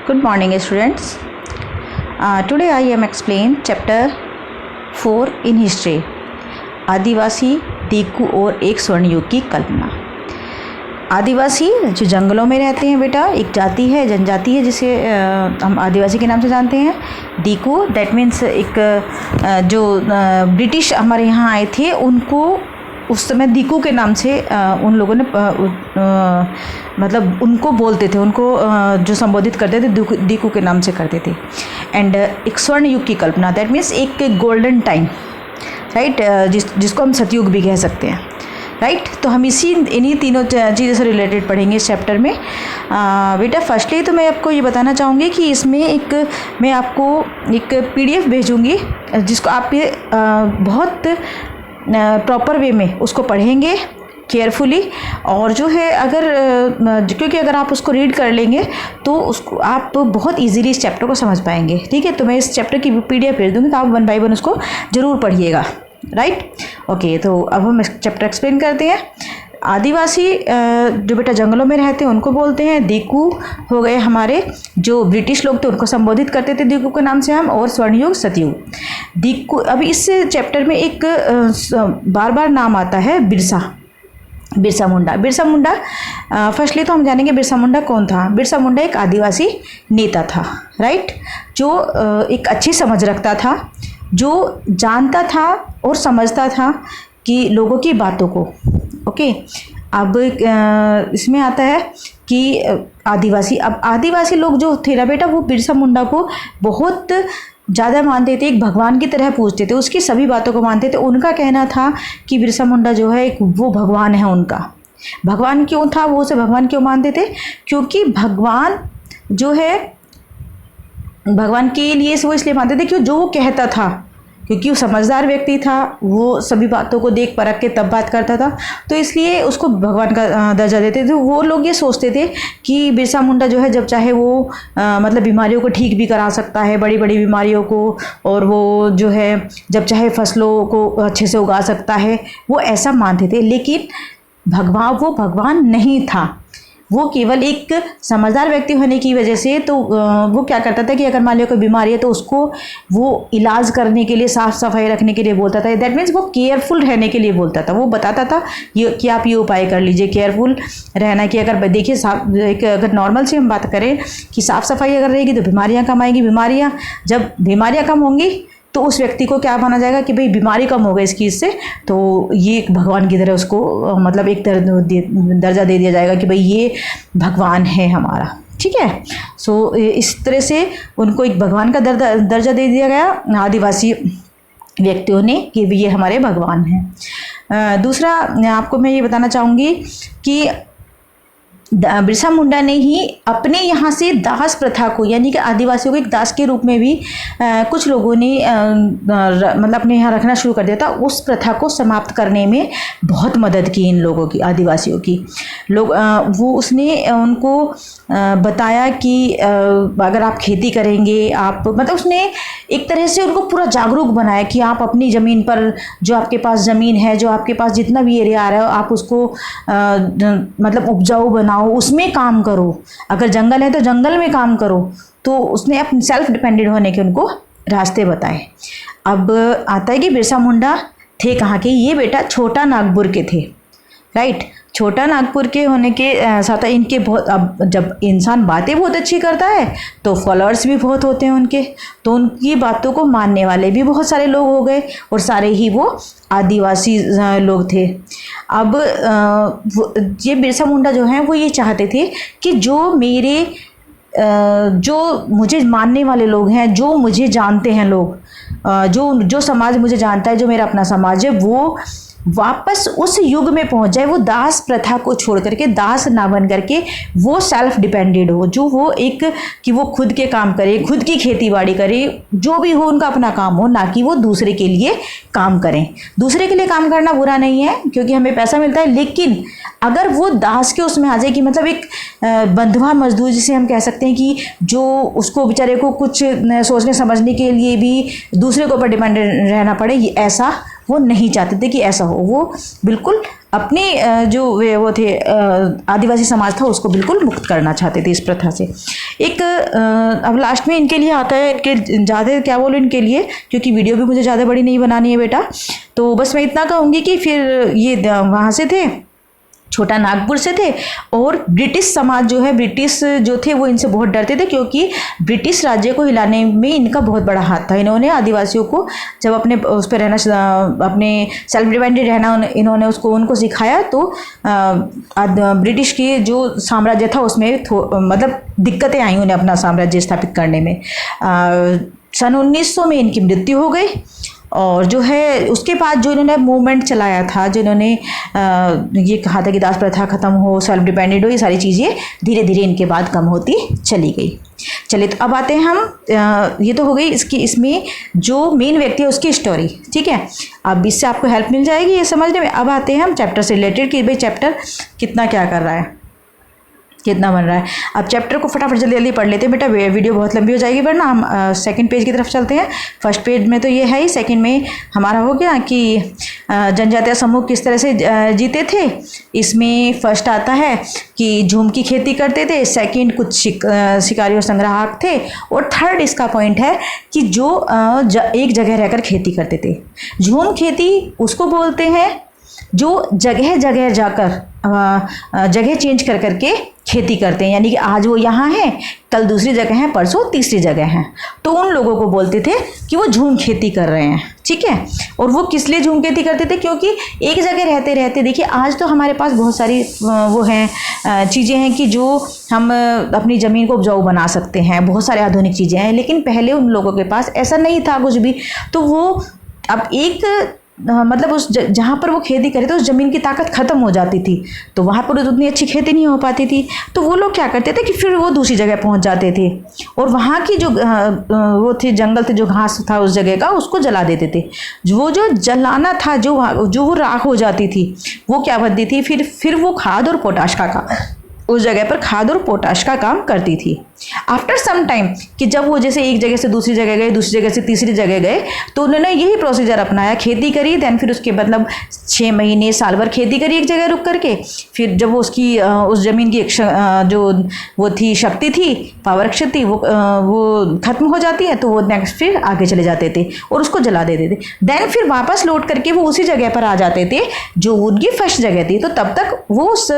Good morning, students. Today I am explain chapter 4 in history. आदिवासी, दीकू और एक स्वर्ण युग की कल्पना। आदिवासी जो जंगलों में रहते हैं बेटा, एक जाति है, जनजाति है जिसे हम आदिवासी के नाम से जानते हैं। दीकू दैट मीन्स एक जो ब्रिटिश हमारे यहाँ आए थे उनको उस समय दीकू के नाम से उन लोगों ने मतलब उनको बोलते थे, उनको जो संबोधित करते थे दीकू के नाम से करते थे। एंड एक स्वर्ण युग की कल्पना दैट मीन्स एक गोल्डन टाइम, राइट, जिसको हम सतयुग भी कह सकते हैं, राइट। तो हम इन्हीं तीनों चीज़ों से रिलेटेड पढ़ेंगे इस चैप्टर में। बेटा फर्स्टली तो मैं आपको ये बताना चाहूँगी कि इसमें मैं आपको एक PDF भेजूँगी जिसको आप ये बहुत प्रॉपर वे में उसको पढ़ेंगे केयरफुली। और जो है क्योंकि अगर आप उसको रीड कर लेंगे तो उसको आप बहुत इजीली इस चैप्टर को समझ पाएंगे, ठीक है। तो मैं इस चैप्टर की PDF भेज दूँगी, तो आप 1 बाय 1 उसको ज़रूर पढ़िएगा, राइट। ओके, तो अब हम चैप्टर एक्सप्लेन करते हैं। आदिवासी जो बेटा जंगलों में रहते हैं उनको बोलते हैं। दीकू हो गए हमारे जो ब्रिटिश लोग थे, उनको संबोधित करते थे दीकू के नाम से हम। और स्वर्णयुग, सतयुग। दीकू, अभी इस चैप्टर में एक बार बार नाम आता है बिरसा मुंडा। बिरसा मुंडा फर्स्टली तो हम जानेंगे बिरसा मुंडा कौन था। बिरसा मुंडा एक आदिवासी नेता था, राइट, जो एक अच्छी समझ रखता था, जो जानता था और समझता था कि लोगों की बातों को। ओके, अब इसमें आता है कि आदिवासी लोग जो थे ना बेटा, वो बिरसा मुंडा को बहुत ज़्यादा मानते थे, एक भगवान की तरह पूजते थे, उसकी सभी बातों को मानते थे। उनका कहना था कि बिरसा मुंडा जो है वो भगवान है उनका। भगवान क्यों था, वो उसे भगवान क्यों मानते थे? क्योंकि भगवान जो है भगवान के लिए वो इसलिए मानते थे कि जो वो कहता था, क्योंकि वो समझदार व्यक्ति था, वो सभी बातों को देख परख के तब बात करता था, तो इसलिए उसको भगवान का दर्जा देते थे। वो लोग ये सोचते थे कि बिरसा मुंडा जो है जब चाहे वो मतलब बीमारियों को ठीक भी करा सकता है, बड़ी बड़ी बीमारियों को, और वो जो है जब चाहे फसलों को अच्छे से उगा सकता है, वो ऐसा मानते थे। लेकिन वो भगवान नहीं था, वो केवल एक समझदार व्यक्ति होने की वजह से तो वो क्या करता था कि अगर मान लो कोई बीमारी है तो उसको वो इलाज करने के लिए, साफ़ सफाई रखने के लिए बोलता था। दैट मीन्स वो केयरफुल रहने के लिए बोलता था। वो बताता था कि आप ये उपाय कर लीजिए, केयरफुल रहना। कि अगर देखिए अगर नॉर्मल से हम बात करें कि साफ़ सफाई अगर रहेगी तो बीमारियाँ कम आएंगी। जब बीमारियाँ कम होंगी तो उस व्यक्ति को क्या माना जाएगा कि भाई बीमारी कम हो गई इस चीज़ से, तो ये भगवान की तरह उसको मतलब एक दर्जा दे दिया जाएगा कि भाई ये भगवान है हमारा, ठीक है। सो इस तरह से उनको एक भगवान का दर्जा दे दिया गया आदिवासी व्यक्तियों ने कि ये हमारे भगवान हैं। दूसरा आपको मैं ये बताना चाहूँगी कि बिरसा मुंडा ने ही अपने यहाँ से दास प्रथा को, यानी कि आदिवासियों को एक दास के रूप में भी कुछ लोगों ने मतलब अपने यहाँ रखना शुरू कर दिया था। उस प्रथा को समाप्त करने में बहुत मदद की इन लोगों की, आदिवासियों की। उसने उनको बताया कि अगर आप खेती करेंगे, आप मतलब उसने एक तरह से उनको पूरा जागरूक बनाया कि आप अपनी ज़मीन पर, जो आपके पास ज़मीन है, जो आपके पास जितना भी एरिया आ रहा है, आप उसको मतलब उपजाऊ बनाओ, उसमें काम करो। अगर जंगल है तो जंगल में काम करो। तो उसने अपने सेल्फ डिपेंडेंट होने के उनको रास्ते बताए। अब आता है कि बिरसा मुंडा थे कहाँ के? ये बेटा छोटा नागपुर के थे, राइट। छोटा नागपुर के होने के साथ इनके बहुत, अब जब इंसान बातें बहुत अच्छी करता है तो फॉलोअर्स भी बहुत होते हैं उनके, तो उनकी बातों को मानने वाले भी बहुत सारे लोग हो गए, और सारे ही वो आदिवासी लोग थे। अब ये बिरसा मुंडा जो हैं वो ये चाहते थे कि जो मुझे मानने वाले लोग हैं, जो मुझे जानते हैं लोग, जो समाज मुझे जानता है, जो मेरा अपना समाज है, वो वापस उस युग में पहुंच जाए। वो दास प्रथा को छोड़ करके, दास ना बन करके वो सेल्फ डिपेंडेंट हो, जो वो एक कि वो खुद के काम करे, खुद की खेती बाड़ी करे, जो भी हो उनका अपना काम हो, ना कि वो दूसरे के लिए काम करें। दूसरे के लिए काम करना बुरा नहीं है क्योंकि हमें पैसा मिलता है, लेकिन अगर वो दास के उसमें आ जाए कि मतलब एक बंधुआ मजदूर जिसे हम कह सकते हैं कि जो उसको बेचारे को कुछ सोचने समझने के लिए भी दूसरे के ऊपर डिपेंडेंट रहना पड़े, ऐसा वो नहीं चाहते थे कि ऐसा हो। वो बिल्कुल अपने जो वो थे आदिवासी समाज था उसको बिल्कुल मुक्त करना चाहते थे इस प्रथा से। एक अब लास्ट में इनके लिए आता है, इनके ज़्यादा क्या बोलूं इनके लिए, क्योंकि वीडियो भी मुझे ज़्यादा बड़ी नहीं बनानी है बेटा, तो बस मैं इतना कहूँगी कि फिर ये वहाँ से थे, छोटा नागपुर से थे, और ब्रिटिश समाज जो है, ब्रिटिश जो थे वो इनसे बहुत डरते थे, क्योंकि ब्रिटिश राज्य को हिलाने में इनका बहुत बड़ा हाथ था। इन्होंने आदिवासियों को जब अपने उस पर रहना, अपने सेल्फ डिपेंडेंट रहना इन्होंने उनको सिखाया, तो ब्रिटिश की जो साम्राज्य था उसमें मतलब दिक्कतें आई उन्हें अपना साम्राज्य स्थापित करने में। सन 1900 में इनकी मृत्यु हो गई, और जो है उसके बाद जो इन्होंने मूवमेंट चलाया था, जो इन्होंने ये कहा था कि दास प्रथा खत्म हो, सेल्फ डिपेंडेंट हो, ये सारी चीज़ें धीरे धीरे इनके बाद कम होती चली गई। चलिए तो अब आते हैं हम, ये तो हो गई इसमें जो मेन व्यक्ति है उसकी स्टोरी, ठीक है। अब इससे आपको हेल्प मिल जाएगी ये समझने में। अब आते हैं हम चैप्टर से रिलेटेड कि भाई चैप्टर कितना क्या कर रहा है, कितना बन रहा है। अब चैप्टर को फटाफट जल्दी जल्दी पढ़ लेते हैं बेटा, वीडियो बहुत लंबी हो जाएगी, वरना हम सेकंड पेज की तरफ चलते हैं। फर्स्ट पेज में तो ये है ही, सेकंड में हमारा हो गया कि जनजातीय समूह किस तरह से जीते थे। इसमें फर्स्ट आता है कि झूम की खेती करते थे, सेकंड कुछ शिकारी और संग्राहक थे, और थर्ड इसका पॉइंट है कि जो एक जगह रहकर खेती करते थे। झूम खेती उसको बोलते हैं जो जगह जगह जाकर जगह चेंज कर करके खेती करते हैं, यानी कि आज वो यहाँ है, कल दूसरी जगह है, परसों तीसरी जगह है, तो उन लोगों को बोलते थे कि वो झूम खेती कर रहे हैं, ठीक है। और वो किस लिए झूम खेती करते थे, क्योंकि एक जगह रहते रहते, देखिए आज तो हमारे पास बहुत सारी वो हैं चीज़ें हैं कि जो हम अपनी ज़मीन को उपजाऊ बना सकते हैं, बहुत सारे आधुनिक चीज़ें हैं, लेकिन पहले उन लोगों के पास ऐसा नहीं था कुछ भी। तो वो अब एक मतलब उस जहाँ पर वो खेती करे तो उस ज़मीन की ताकत ख़त्म हो जाती थी, तो वहाँ पर उतनी अच्छी खेती नहीं हो पाती थी। तो वो लोग क्या करते थे कि फिर वो दूसरी जगह पहुँच जाते थे, और वहाँ की जो वो थे जंगल थे, जो घास था उस जगह का, उसको जला देते थे। वो जो जलाना था, जो वो राख हो जाती थी, वो क्या बनती थी, फिर वो खाद और पोटाश का काम, उस जगह पर खाद और पोटाश का काम करती थी। आफ्टर सम टाइम कि जब वो जैसे एक जगह से दूसरी जगह गए, दूसरी जगह से तीसरी जगह गए, तो उन्होंने यही प्रोसीजर अपनाया, खेती करी, देन फिर उसके मतलब 6 महीने साल भर खेती करी एक जगह रुक करके। फिर जब वो उसकी उस ज़मीन की जो वो थी शक्ति थी, पावर शक्ति, वो ख़त्म हो जाती है, तो वो नेक्स्ट फिर आगे चले जाते थे और उसको जला देते थे। देन फिर वापस लौट करके वो उसी जगह पर आ जाते थे जो उनकी फर्स्ट जगह थी। तो तब तक वो उस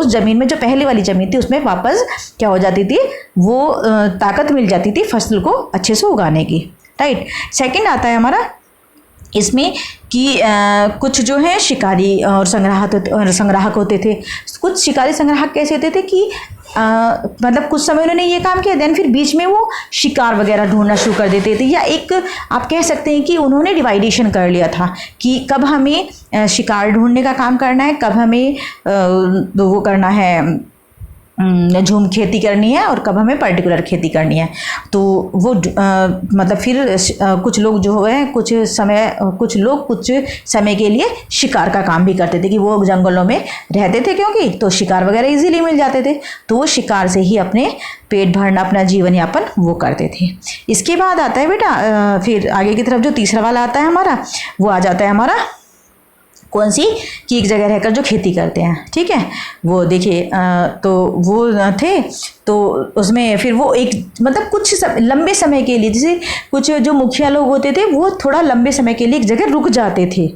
ज़मीन में, जो पहले वाली ज़मीन थी, उसमें वापस क्या हो जाती थी, वो ताकत मिल जाती थी फसल को अच्छे से उगाने की, राइट। सेकंड आता है हमारा इसमें कि कुछ जो है शिकारी और संग्राहक होते थे। कुछ शिकारी संग्राहक कैसे होते थे कि मतलब कुछ समय उन्होंने ये काम किया, देन फिर बीच में वो शिकार वगैरह ढूंढना शुरू कर देते थे, या एक आप कह सकते हैं कि उन्होंने डिवाइडेशन कर लिया था कि कब हमें शिकार ढूंढने का काम करना है, कब हमें वो करना है, झूम खेती करनी है, और कब हमें पर्टिकुलर खेती करनी है। तो वो मतलब फिर कुछ लोग जो है कुछ लोग कुछ समय के लिए शिकार का काम भी करते थे, कि वो जंगलों में रहते थे, क्योंकि तो शिकार वगैरह इजीली मिल जाते थे, तो वो शिकार से ही अपने पेट भरना, अपना जीवन यापन वो करते थे। इसके बाद आता है बेटा फिर आगे की तरफ जो तीसरा वाला आता है हमारा, वो आ जाता है हमारा कौन सी, कि एक जगह रहकर जो खेती करते हैं, ठीक है। वो देखिए तो वो थे, तो उसमें फिर वो एक मतलब कुछ लंबे समय के लिए, जैसे कुछ जो मुखिया लोग होते थे वो थोड़ा लंबे समय के लिए एक जगह रुक जाते थे,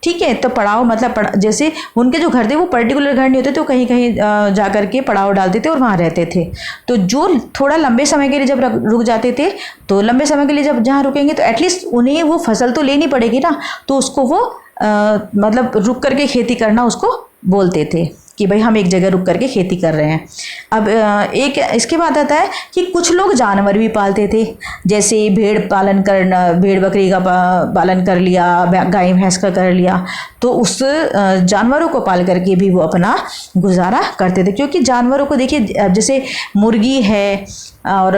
ठीक है। तो पड़ाव मतलब जैसे उनके जो घर थे वो पर्टिकुलर घर नहीं होते, तो कहीं कहीं जा कर के पड़ाव डालते थे और वहाँ रहते थे। तो जो थोड़ा लंबे समय के लिए जब रुक जाते थे, तो लंबे समय के लिए जब जहाँ रुकेंगे तो एटलीस्ट उन्हें वो फसल तो लेनी पड़ेगी ना, तो उसको वो मतलब रुक करके खेती करना उसको बोलते थे, कि भाई हम एक जगह रुक करके खेती कर रहे हैं। अब एक इसके बाद आता है कि कुछ लोग जानवर भी पालते थे, जैसे भेड़ पालन करना, भेड़ बकरी का पालन कर लिया, गाय भैंस का कर लिया, तो उस जानवरों को पाल करके भी वो अपना गुजारा करते थे। क्योंकि जानवरों को देखिए, जैसे मुर्गी है और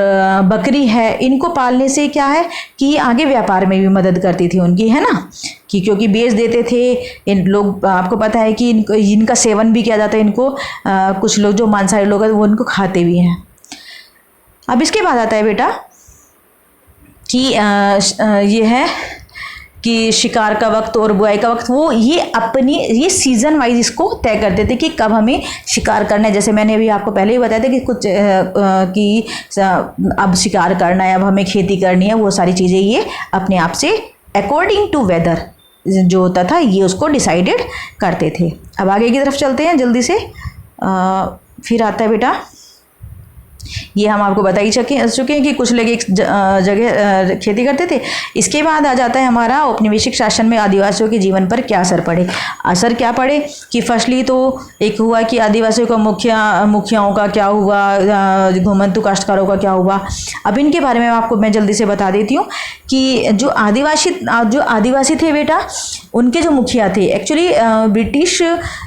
बकरी है, इनको पालने से क्या है कि आगे व्यापार में भी मदद करती थी उनकी, है ना, कि क्योंकि बेच देते थे इन लोग। आपको पता है कि इनका सेवन भी किया जाता है, इनको कुछ लोग जो मांसाहारी लोग हैं वो इनको खाते भी हैं। अब इसके बाद आता है बेटा कि ये है कि शिकार का वक्त और बुआई का वक्त, वो ये सीज़न वाइज इसको तय करते थे कि कब हमें शिकार करना है। जैसे मैंने अभी आपको पहले ही बताया था कि कुछ अब शिकार करना है, अब हमें खेती करनी है, वो सारी चीज़ें ये अपने आप से अकॉर्डिंग टू वेदर जो होता था ये उसको डिसाइडेड करते थे। अब आगे की तरफ चलते हैं जल्दी से। फिर आता है बेटा, ये हम आपको बता ही चुके हैं कि कुछ लोग एक जगह खेती करते थे। इसके बाद आ जाता है हमारा औपनिवेशिक शासन में आदिवासियों के जीवन पर क्या असर पड़े। असर क्या पड़े कि फर्स्टली तो एक हुआ कि आदिवासियों का मुखियाओं का क्या हुआ, घुमंतु काश्तकारों का क्या हुआ। अब इनके बारे में आपको मैं जल्दी से बता देती हूँ कि जो आदिवासी थे बेटा, उनके जो मुखिया थे, एक्चुअली ब्रिटिश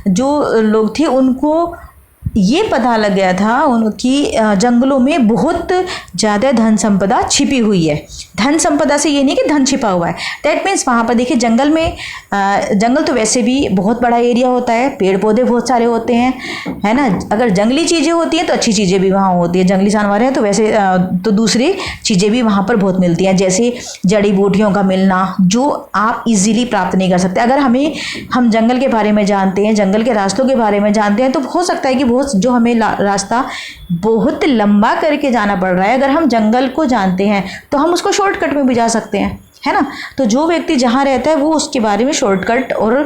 जो लोग थे उनको ये पता लग गया था उनकी जंगलों में बहुत ज़्यादा धन संपदा छिपी हुई है। धन संपदा से ये नहीं कि धन छिपा हुआ है, दैट मीन्स वहाँ पर देखिए जंगल में जंगल तो वैसे भी बहुत बड़ा एरिया होता है, पेड़ पौधे बहुत सारे होते हैं, है ना। अगर जंगली चीज़ें होती हैं तो अच्छी चीज़ें भी वहाँ होती है, जंगली जानवर हैं तो वैसे तो दूसरी चीज़ें भी वहाँ पर बहुत मिलती हैं, जैसे जड़ी बूटियों का मिलना जो आप इजीली प्राप्त नहीं कर सकते। अगर हम जंगल के बारे में जानते हैं, जंगल के रास्तों के बारे में जानते हैं, तो हो सकता है कि बहुत जो हमें रास्ता बहुत लंबा करके जाना पड़ रहा है, अगर हम जंगल को जानते हैं तो हम उसको शॉर्टकट में भी जा सकते हैं, है ना। तो जो व्यक्ति जहाँ रहता है वो उसके बारे में शॉर्टकट और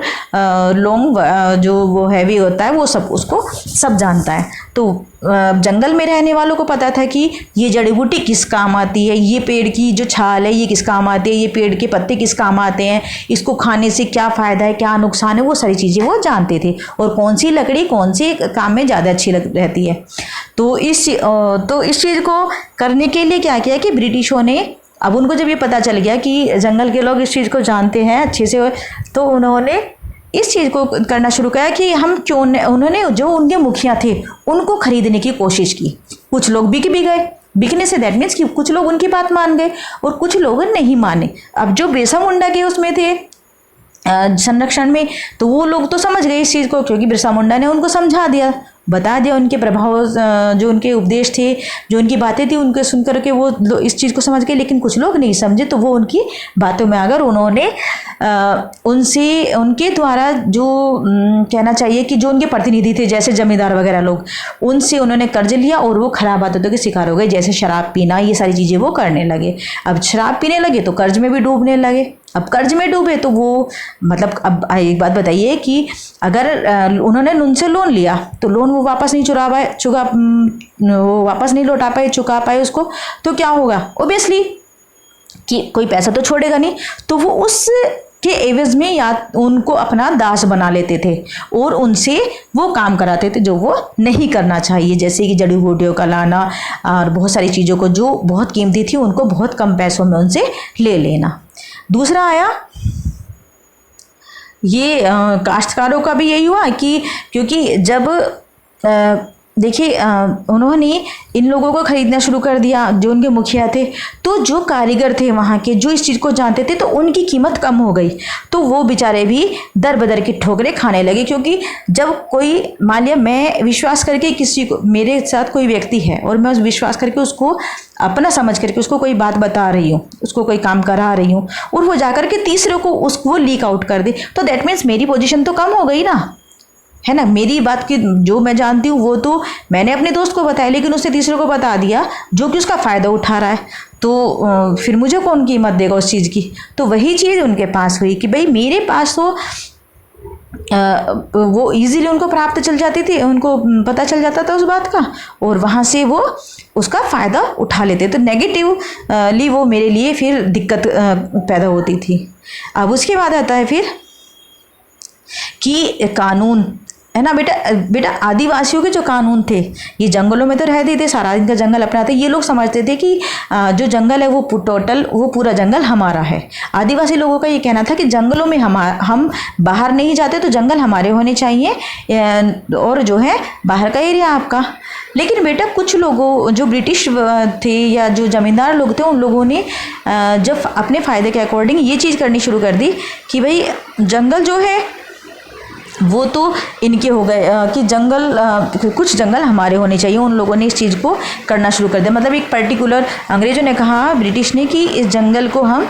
लॉन्ग जो वो हैवी होता है वो उसको सब जानता है। तो जंगल में रहने वालों को पता था कि ये जड़ी बूटी किस काम आती है, ये पेड़ की जो छाल है ये किस काम आती है, ये पेड़ के पत्ते किस काम आते हैं, इसको खाने से क्या फ़ायदा है, क्या नुकसान है, वो सारी चीज़ें वो जानते थे। और कौन सी लकड़ी कौन से काम में ज़्यादा अच्छी रहती है। तो इस चीज़ को करने के लिए क्या किया कि ब्रिटिशों ने, अब उनको जब ये पता चल गया कि जंगल के लोग इस चीज़ को जानते हैं अच्छे से, तो उन्होंने इस चीज़ को करना शुरू किया कि उन्होंने जो उनके मुखिया थे उनको खरीदने की कोशिश की। कुछ लोग बिक भी गए, बिकने से दैट मीन्स कि कुछ लोग उनकी बात मान गए और कुछ लोग नहीं माने। अब जो बिरसा मुंडा के उसमें थे संरक्षण में, तो वो लोग तो समझ गए इस चीज़ को, क्योंकि बिरसा मुंडा ने उनको समझा दिया, बता दिया उनके प्रभाव, जो उनके उपदेश थे, जो उनकी बातें थी, उनके सुन करके वो इस चीज़ को समझ गए। लेकिन कुछ लोग नहीं समझे, तो वो उनकी बातों में आकर उन्होंने उनसे, उनके द्वारा जो कहना चाहिए कि जो उनके प्रतिनिधि थे जैसे जमींदार वगैरह लोग, उनसे उन्होंने कर्ज लिया और वो खराब आदतों के शिकार हो गए, जैसे शराब पीना, ये सारी चीज़ें वो करने लगे। अब शराब पीने लगे तो कर्ज में भी डूबने लगे। अब कर्ज में डूबे तो वो मतलब, अब एक बात बताइए कि अगर उन्होंने उनसे लोन लिया तो लोन वो वापस नहीं वो वापस नहीं लौटा पाए, चुका पाए उसको, तो क्या होगा, ओबियसली कि कोई पैसा तो छोड़ेगा नहीं। तो वो उस के एवज में या उनको अपना दास बना लेते थे और उनसे वो काम कराते थे जो वो नहीं करना चाहिए, जैसे कि जड़ी बूटियों का लाना और बहुत सारी चीज़ों को जो बहुत कीमती थी उनको बहुत कम पैसों में उनसे ले लेना। दूसरा आया ये काश्तकारों का भी यही हुआ कि क्योंकि जब देखिए उन्होंने इन लोगों को खरीदना शुरू कर दिया जो उनके मुखिया थे, तो जो कारीगर थे वहाँ के जो इस चीज़ को जानते थे तो उनकी कीमत कम हो गई, तो वो बेचारे भी दर बदर की ठोकरें खाने लगे। क्योंकि जब कोई, मान लिया मैं विश्वास करके किसी को, मेरे साथ कोई व्यक्ति है और मैं उस विश्वास करके उसको अपना समझ करके उसको कोई बात बता रही हूँ, उसको कोई काम करा रही हूँ और वो जाकर के तीसरे को उसको लीक आउट कर दे, तो दैट मीन्स मेरी पोजीशन तो कम हो गई ना, है ना। मेरी बात की जो मैं जानती हूँ वो तो मैंने अपने दोस्त को बताया, लेकिन उसने तीसरे को बता दिया जो कि उसका फ़ायदा उठा रहा है, तो फिर मुझे कौन कीमत देगा उस चीज़ की। तो वही चीज़ उनके पास हुई कि भाई मेरे पास तो वो इजीली उनको प्राप्त चल जाती थी, उनको पता चल जाता था उस बात का और वहाँ से वो उसका फ़ायदा उठा लेते, तो नेगेटिवली वो मेरे लिए फिर दिक्कत पैदा होती थी। अब उसके बाद आता है फिर कि कानून, है ना बेटा आदिवासियों के जो कानून थे, ये जंगलों में तो रहते थे, सारा दिन का जंगल अपना था, ये लोग समझते थे कि जो जंगल है वो पूरा जंगल हमारा है। आदिवासी लोगों का ये कहना था कि जंगलों में हम बाहर नहीं जाते, तो जंगल हमारे होने चाहिए और जो है बाहर का एरिया आपका। लेकिन बेटा कुछ लोगों, जो ब्रिटिश थे या जो जमींदार लोग थे, उन लोगों ने जब अपने फ़ायदे के अकॉर्डिंग ये चीज़ करनी शुरू कर दी कि भाई जंगल जो है वो तो इनके हो गए कि जंगल कुछ जंगल हमारे होने चाहिए। उन लोगों ने इस चीज़ को करना शुरू कर दिया, मतलब एक पर्टिकुलर अंग्रेज़ों ने कहा, ब्रिटिश ने, कि इस जंगल को हम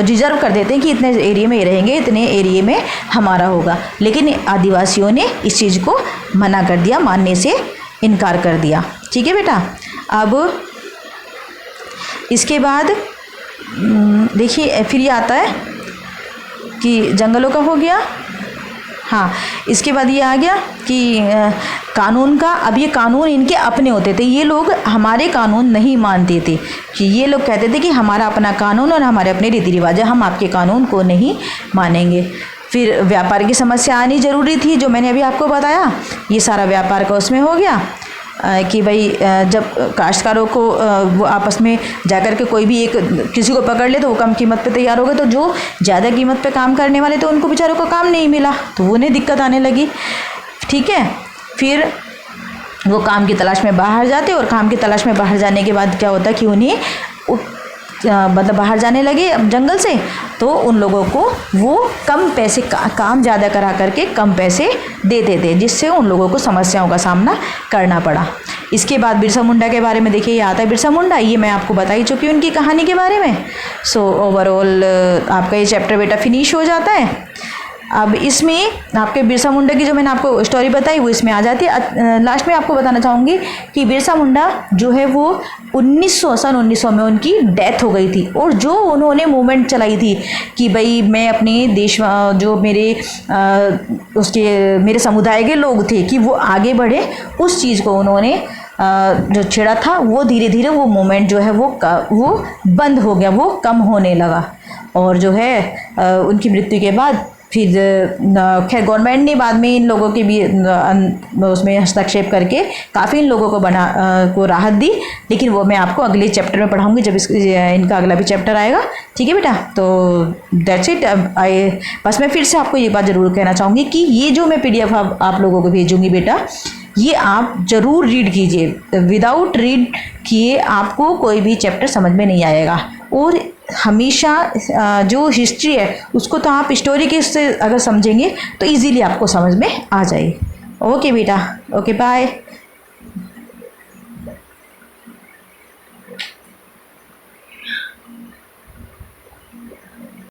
रिजर्व कर देते हैं कि इतने एरिया में ये रहेंगे, इतने एरिया में हमारा होगा। लेकिन आदिवासियों ने इस चीज़ को मना कर दिया, मानने से इनकार कर दिया। ठीक है बेटा। अब इसके बाद देखिए फिर ये आता है कि जंगलों का हो गया। हाँ, इसके बाद ये आ गया कि कानून का। अब ये कानून इनके अपने होते थे, ये लोग हमारे कानून नहीं मानते थे, कि ये लोग कहते थे कि हमारा अपना कानून और हमारे अपने रीति रिवाज है, हम आपके कानून को नहीं मानेंगे। फिर व्यापार की समस्या आनी ज़रूरी थी, जो मैंने अभी आपको बताया। ये सारा व्यापार का उसमें हो गया कि भाई जब काश्तकारों को वो आपस में जाकर के कोई भी एक किसी को पकड़ ले तो वो कम कीमत पे तैयार हो गए, तो जो ज़्यादा कीमत पे काम करने वाले तो उनको बेचारों को काम नहीं मिला, तो उन्हें दिक्कत आने लगी। ठीक है। फिर वो काम की तलाश में बाहर जाते, और काम की तलाश में बाहर जाने के बाद क्या होता कि उन्हें मतलब बाहर जाने लगे जंगल से, तो उन लोगों को वो कम पैसे काम ज़्यादा करा करके कम पैसे देते थे, जिससे उन लोगों को समस्याओं का सामना करना पड़ा। इसके बाद बिरसा मुंडा के बारे में देखिए, ये आता है बिरसा मुंडा, ये मैं आपको बता ही चुकी हूँ उनकी कहानी के बारे में। सो ओवरऑल आपका ये चैप्टर बेटा फिनिश हो जाता है। अब इसमें आपके बिरसा मुंडा की जो मैंने आपको स्टोरी बताई वो इसमें आ जाती है। लास्ट में आपको बताना चाहूँगी कि बिरसा मुंडा जो है वो 1900 में उनकी डेथ हो गई थी, और जो उन्होंने मूवमेंट चलाई थी कि भाई मैं अपने देश जो मेरे समुदाय के लोग थे कि वो आगे बढ़े, उस चीज़ को उन्होंने जो छेड़ा था, वो धीरे धीरे वो मूवमेंट जो है वो बंद हो गया, वो कम होने लगा। और जो है उनकी मृत्यु के बाद फिर खैर गवर्नमेंट ने बाद में इन लोगों के भी उसमें हस्तक्षेप करके काफ़ी इन लोगों को राहत दी, लेकिन वो मैं आपको अगले चैप्टर में पढ़ाऊंगी जब इनका अगला भी चैप्टर आएगा। ठीक है बेटा। तो दैट्स इट। बस मैं फिर से आपको ये बात ज़रूर कहना चाहूँगी कि ये जो मैं PDF आप लोगों को भेजूँगी बेटा, ये आप ज़रूर रीड कीजिए। विदाउट रीड किए आपको कोई भी चैप्टर समझ में नहीं आएगा। और हमेशा जो हिस्ट्री है उसको तो आप स्टोरी के से अगर समझेंगे तो इजीली आपको समझ में आ जाएगी। ओके बेटा, ओके बाय।